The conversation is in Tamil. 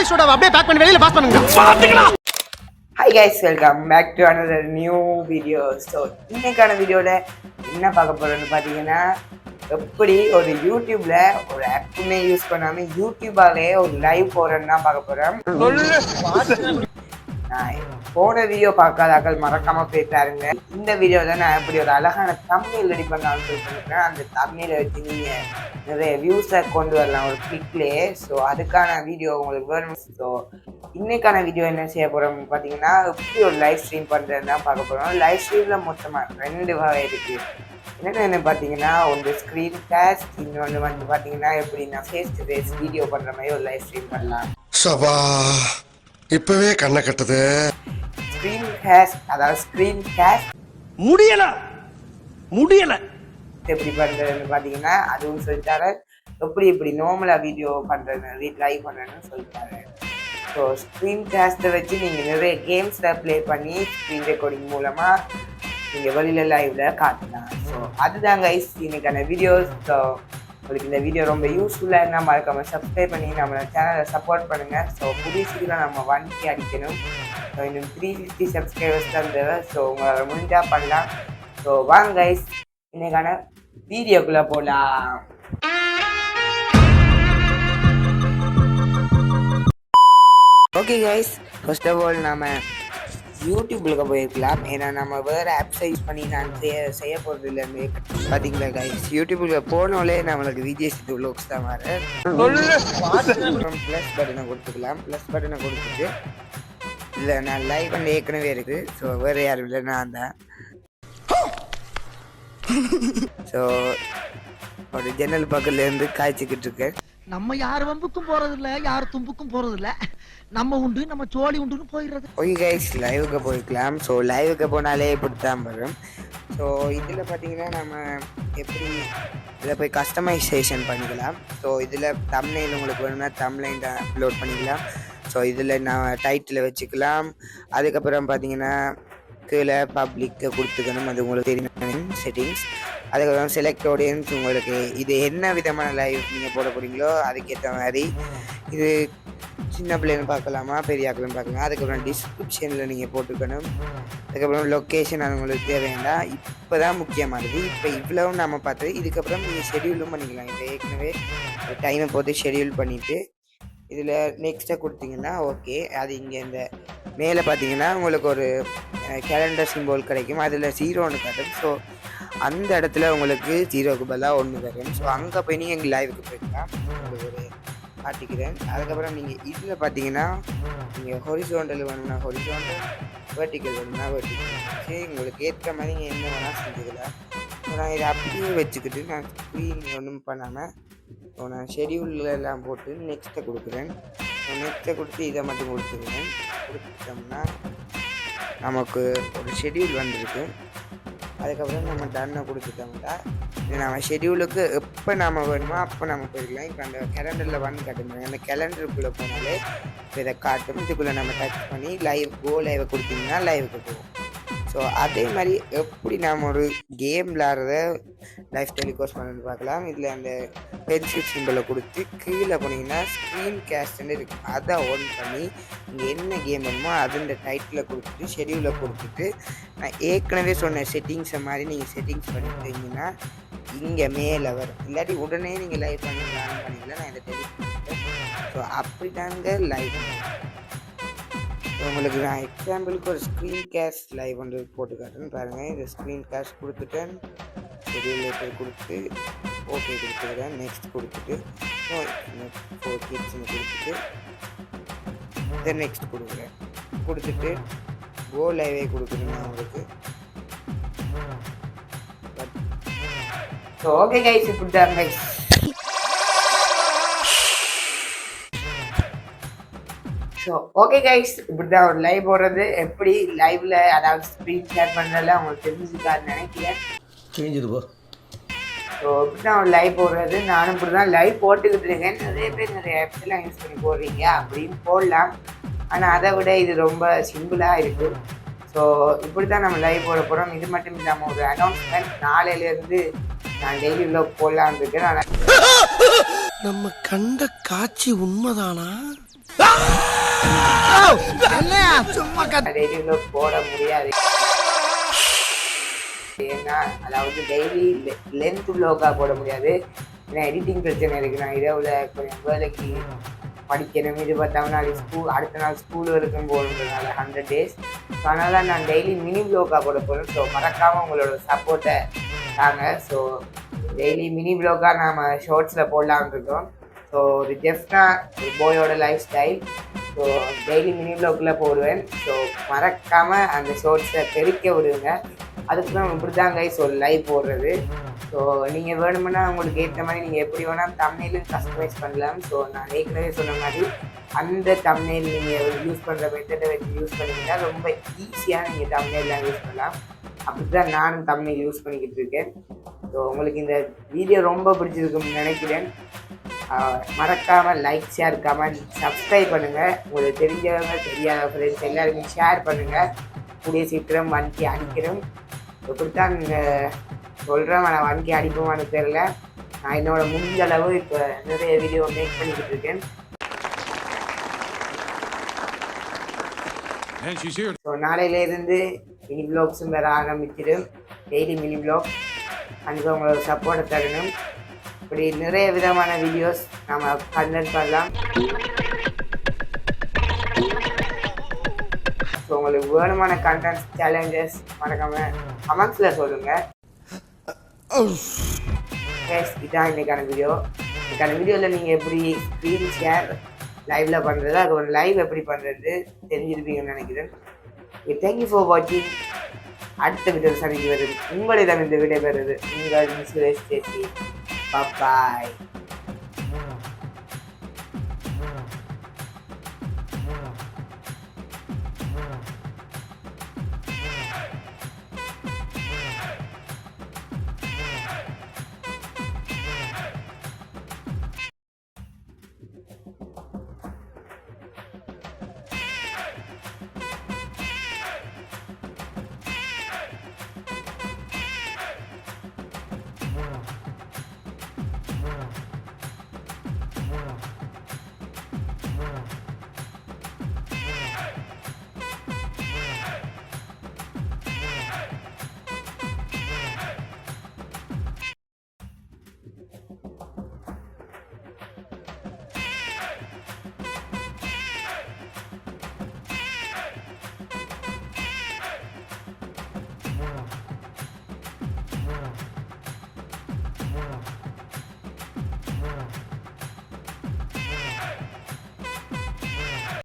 பேக்கிங் சோடாவை அப்படியே பேக் பண்ணி வெளியில பாஸ் பண்ணுங்க பாத்துக்கலாம். Hi guys, welcome back to another new video. So இன்னைக்கான வீடியோல என்ன பார்க்க போறோம்னு பாத்தீங்கன்னா, எப்படி ஒரு யூடியூப்ல ஒரு ஆப்புமே யூஸ் பண்ணாம யூடியூபாலே ஒரு லைவ் போறேன்னு தான் பார்க்க போறேன். போன வீடியோ பார்க்காதாக்கள் மறக்காம போய் பாருங்க. இந்த வீடியோல நான் எப்படி ஒரு அழகான தம்ப்நெயில் ரெடி பண்ணலாம்னு சொல்லிருக்கேன். அந்த தம்ப்நெயிலை வச்சு நீங்க நிறைய வியூஸை கொண்டு வரலாம் ஒரு கிளிக்லேயே. ஸோ அதுக்கான வீடியோ உங்களுக்கு வேணும். ஸோ இன்னைக்கான வீடியோ என்ன செய்ய போறோம் பார்த்தீங்கன்னா, எப்படி ஒரு லைவ் ஸ்ட்ரீம் பண்ணுறதுன்னு தான் பார்க்க போறோம். லைவ் ஸ்ட்ரீம்ல மொத்தமாக 2 வகை இருக்கு. என்ன பார்த்தீங்கன்னா, ஒன்று ஸ்க்ரீன் காஸ்ட், இன்னொன்று வந்து பார்த்தீங்கன்னா எப்படி நான் ஃபேஸ் டு ஃபேஸ் வீடியோ பண்ணுற மாதிரி ஒரு லைவ் ஸ்ட்ரீம் பண்ணலாம். இப்பவே கண்ணை கட்டுது. ஸ்க்ரீன் காஸ்ட், அதாவது ஸ்க்ரீன் காஸ்ட் முடியல எப்படி பண்றதுன்னு பாத்தீங்கன்னா அதுவும் சொல்லிட்டாரு. எப்படி நார்மலா வீடியோ பண்றது லைவ் பண்றதுன்னு சொல்லிட்டாரு. ஸோ ஸ்க்ரீன் காஸ்ட்டை வச்சு நீங்க நிறைய கேம்ஸ்ல ப்ளே பண்ணி ஸ்க்ரீன் ரெக்கார்டிங் மூலமா நீங்க வெளியில லைவ்ல காட்டலாம். ஸோ அதுதான் கைஸ் இன்னைக்கான வீடியோஸ். ஸோ உங்களுக்கு இந்த வீடியோ ரொம்ப யூஸ்ஃபுல்லாக இருந்தால் மறக்காம சப்ஸ்கிரைப் பண்ணி நம்ம சேனலை சப்போர்ட் பண்ணுங்க. ஸோ புதிய சீக்கிரம் நம்ம 1K அடிக்கணும். ஸோ இன்னும் 350 சப்ஸ்கிரைபர்ஸ் தான் தேவை. ஸோ உங்களால் முடிஞ்சா பண்ணலாம். ஸோ வாங்க கைஸ் இன்னைக்கான வீடியோக்குள்ள போலாம். Okay guys, first of all நம்ம யூடியூப்ல போயிருக்கலாம். ஏன்னா நம்ம வேறு ஆப்ஸை யூஸ் பண்ணி நான் செய்ய போகிறது இல்லைன்னு பார்த்தீங்களா கைஸ். யூடியூப்ல போனாலே நம்மளுக்கு விஜய் சித்து வ்ளாக்ஸ் தான் வர. ப்ளஸ் பட்டனை கொடுத்துக்கலாம். ப்ளஸ் பட்டனை கொடுத்துட்டு இல்லை நான் லைவ் பண்ண ஏற்கனவே இருக்குது. ஸோ வேறு யாரும் இல்லை, நான் தான். ஸோ ஒரு ஜன்னல் பக்கத்துலேருந்து காய்ச்சிக்கிட்டு இருக்கேன். நம்ம யார் வம்புக்கும் போறது இல்ல, யார் தும்புக்கும் போறது இல்ல. நம்ம உண்டு நம்ம சோழி உண்டுன்னு போயிடுறது. ஓகே கைஸ், லைவுக்கு போய்க்கலாம். ஸோ லைவுக்கு போனாலே இப்படித்தான் வரும். ஸோ இதில் பார்த்தீங்கன்னா நம்ம எப்படி இதில் போய் கஸ்டமைசேஷன் பண்ணிக்கலாம். ஸோ இதில் தம்ப்நெயில் உங்களுக்கு வேணும்னா தம்ப்நெயில் அப்லோட் பண்ணிக்கலாம். ஸோ இதில் நான் டைட்டில் வச்சுக்கலாம். அதுக்கப்புறம் பார்த்தீங்கன்னா கீழே பப்ளிக்கை கொடுத்துக்கணும். அது உங்களுக்கு தெரியும் செட்டிங்ஸ். அதுக்கப்புறம் செலக்ட் ஆடியன்ஸ், உங்களுக்கு இது என்ன விதமான லைவ் நீங்கள் போட போகிறீங்களோ அதுக்கேற்ற மாதிரி. இது சின்ன பிள்ளைன்னு பார்க்கலாமா பெரிய ஆக்கலன்னு பார்க்கலாம். அதுக்கப்புறம் டிஸ்கிரிப்ஷனில் நீங்கள் போட்டுக்கணும். அதுக்கப்புறம் லொக்கேஷன் அது உங்களுக்கு தேவையாண்டா. இப்போ தான் முக்கியமானது. இப்போ இவ்வளவும் நம்ம பார்த்து இதுக்கப்புறம் நீங்கள் ஷெடியூலும் பண்ணிக்கலாம். இப்போ ஏற்கனவே டைமை போட்டு ஷெடியூல் பண்ணிவிட்டு இதில் நெக்ஸ்ட்டாக கொடுத்தீங்கன்னா ஓகே. அது இங்கே இந்த மேலே பார்த்தீங்கன்னா உங்களுக்கு ஒரு கேலண்டர் சிம்போல் கிடைக்கும். அதில் 0ன்னு காட்டும். ஸோ அந்த இடத்துல உங்களுக்கு 0க்கு பதிலாக 1 வரும். ஸோ அங்கே போய் நீங்கள் எங்கள் லைவுக்கு போய்க்கலாம். உங்களுக்கு ஒரு காட்டிக்கிறேன். அதுக்கப்புறம் நீங்கள் இதில் பார்த்தீங்கன்னா நீங்கள் ஹொரிசோண்டல் வேணும்னா ஹொரிசோண்டல், வெர்டிக்கல் வேணும்னா வெர்டிக்கல். சரி, உங்களுக்கு ஏற்ற மாதிரி நீங்கள் என்ன வேணால் செஞ்சுக்கலாம். ஸோ நான் இதை அப்படியே வச்சுக்கிட்டு நான் ஸ்க்ரீன் ஒன்றும் பண்ணாமல் ஸோ நான் ஷெடியூலில் எல்லாம் போட்டு நெக்ஸ்ட்டை கொடுக்குறேன். நெக்ஸ்ட்டை கொடுத்து இதை மட்டும் கொடுத்துருவேன். கொடுத்துட்டோம்னா நமக்கு ஒரு ஷெடியூல் வந்திருக்கு. அதுக்கப்புறம் நம்ம டன்னை கொடுத்துட்டோம்னா இது நம்ம ஷெடியூலுக்கு எப்போ நம்ம வேணுமோ அப்போ நம்ம போய்க்கலாம். இப்போ அந்த கேலண்டரில் வந்து காட்டுங்க. அந்த கேலண்டருக்குள்ளே போனாலே இப்போ இதை காட்டும். இதுக்குள்ளே நம்ம டச் பண்ணி லைவை கொடுத்தீங்கன்னா லைவுக்கு போகும். ஸோ அதே மாதிரி எப்படி நாம் ஒரு கேம் விளாட்றத லைஃப் டெலிகாஸ்ட் பண்ணி பார்க்கலாம். இதில் அந்த பென்சில் சிம்பிளை கொடுத்து கீழே போனீங்கன்னா ஸ்க்ரீன் காஸ்ட்னு இருக்குது. அதை ஆன் பண்ணி நீங்கள் என்ன கேம் வேணுமோ அதோட டைட்டில் கொடுத்துட்டு ஷெடியூலில் கொடுத்துட்டு நான் ஏற்கனவே சொன்ன செட்டிங்ஸை மாதிரி நீங்கள் செட்டிங்ஸ் பண்ணிட்டீங்கன்னா இங்கே மேலே வரும். இல்லாட்டி உடனே நீங்கள் லைவ் பண்ணிக்கலாம். நான் இதை டெலிட் பண்ணிட்டேன். ஸோ அப்படி தாங்க லைவ். உங்களுக்கு நான் எக்ஸாம்பிளுக்கு ஒரு ஸ்க்ரீன் கேஸ்ட் லைவ் வந்து போட்டு காட்டுன்னு பாருங்கள். இது ஸ்க்ரீன் கேஸ்ட் கொடுத்துட்டேன். ஷெடியூலேட்டர் கொடுத்து ஓகே கொடுத்துக்கிறேன். நெக்ஸ்ட் கொடுத்துட்டு 4 கிட்ஸ்னு கொடுத்துட்டு தென் நெக்ஸ்ட் கொடுக்குறேன். கொடுத்துட்டு கோ லைவே கொடுக்குறேன் உங்களுக்கு. ஸோ ஓகே கைஸ், இப்படி தான் கைஸ். ஸோ ஓகே கைஸ், இப்படி தான் ஒரு லைவ் போடுறது. எப்படி லைவ்ல அதாவது ஸ்க்ரீன் ஷேர் பண்ணுறதுல உங்களுக்கு தெரிஞ்சுக்கான்னு நினைக்கிறேன். தெரிஞ்சிருப்போ. ஸோ இப்படி தான் ஒரு லைவ் போடுறது. நானும் இப்படி தான் லைவ் போட்டுக்கிட்டு இருக்கேன். நிறைய பேர் நிறைய ஆப்ஸ் எல்லாம் யூஸ் பண்ணி போடுறீங்க அப்படின்னு போடலாம். ஆனால் அதை விட இது ரொம்ப சிம்பிளாக இருக்குது. ஸோ இப்படி தான் நம்ம லைவ் போட போகிறோம். இது மட்டும் இல்லாமல் ஒரு அனௌன்ஸ்மெண்ட் நாளையிலேருந்து நான் டெய்லி விலாக் போடலான்னு இருக்கேன். நம்ம கண்ட காட்சி உண்மைதானா? என்னையா சும்மா டெய்லி vlog போட முடியாது. ஏன்னா அதாவது டெய்லி லென்த் vlog-ஆ போட முடியாது. ஏன்னா எடிட்டிங் பிரச்சனை இருக்கு. நான் இரவுல கொஞ்சம் வேலைக்கு படிக்கணும். இது பார்த்தோம்னா அடுத்த நாள் ஸ்கூல் வரைக்கும் போகணுன்றதுனால 100 days. ஸோ அதனால் நான் டெய்லி மினி vlog-ஆ போட போகிறேன். ஸோ மறக்காமல் உங்களோட சப்போர்ட்டை தாங்க. ஸோ டெய்லி மினி vlog-ஆ நாம் ஷார்ட்ஸில் போடலான்னு இருக்கோம். ஸோ ஒரு டெஃப்டாக போயோட lifestyle. So daily mini vlog-ல போடுவேன். ஸோ மறக்காமல் அந்த ஷார்ட்ஸை தெரிக்க விடுங்க. அதுக்கு தான் இப்படி தான் கைஸ் ஒரு லைவ் போடுறது. ஸோ நீங்கள் வேணுமுன்னா உங்களுக்கு ஏற்ற மாதிரி நீங்கள் எப்படி வேணால் தம்ப்நெயிலும் கஸ்டமைஸ் பண்ணலாம். ஸோ நான் ஏற்கனவே சொன்ன மாதிரி அந்த தம்ப்நெயில் நீங்கள் யூஸ் பண்ணுற மெத்தடை வச்சு யூஸ் பண்ணிங்கன்னா ரொம்ப ஈஸியாக நீங்கள் தம்ப்நெயிலாம் யூஸ் பண்ணலாம். அப்படி தான் நானும் தம்ப்நெயில் யூஸ் பண்ணிக்கிட்டு இருக்கேன். ஸோ உங்களுக்கு இந்த வீடியோ ரொம்ப பிடிச்சிருக்குன்னு நினைக்கிறேன். மறக்காமல் லைக், ஷேர், கமெண்ட், சப்ஸ்கிரைப் பண்ணுங்கள். உங்களுக்கு தெரிஞ்சவங்க தெரியாத ஃப்ரெண்ட்ஸ் எல்லாருமே ஷேர் பண்ணுங்கள். கூடிய சீக்கிரம் வண்டி அடிக்கிறோம். இப்படித்தான் சொல்கிறேன். நான் வண்டி அடிப்போமான்னு தெரியல. நான் என்னோட முடிஞ்ச அளவு இப்போ நிறைய வீடியோ மேக் பண்ணிக்கிட்டு இருக்கேன். ஸோ நாளையிலேருந்து மினி vlogs-ம் வேற ஆரம்பிச்சிடும். Daily mini vlog. அதுக்கு உங்களோட சப்போர்ட்டை தரணும். இப்படி நிறைய விதமான வீடியோஸ் நம்ம கண்டென்ட் பண்ணலாம். ஸோ உங்களுக்கு வேணுமான கண்டென்ட்ஸ், சேலஞ்சஸ் மறக்காமல் கமெண்ட்ஸில் சொல்லுங்கள். இதான் இன்னைக்கான வீடியோ. இன்னைக்கான வீடியோவில் நீங்கள் எப்படி ஸ்க்ரீன் ஷேர் லைவில் பண்ணுறது, அது ஒரு லைவ் எப்படி பண்ணுறது தெரிஞ்சிருப்பீங்கன்னு நினைக்கிறேன். தேங்க்யூ ஃபார் வாட்சிங். அடுத்த வீடியோ சந்திக்கு வருது. உங்களிடம் இந்த விடை பெறுது உங்கள் மிஸ் சுரேஷ். பாய்.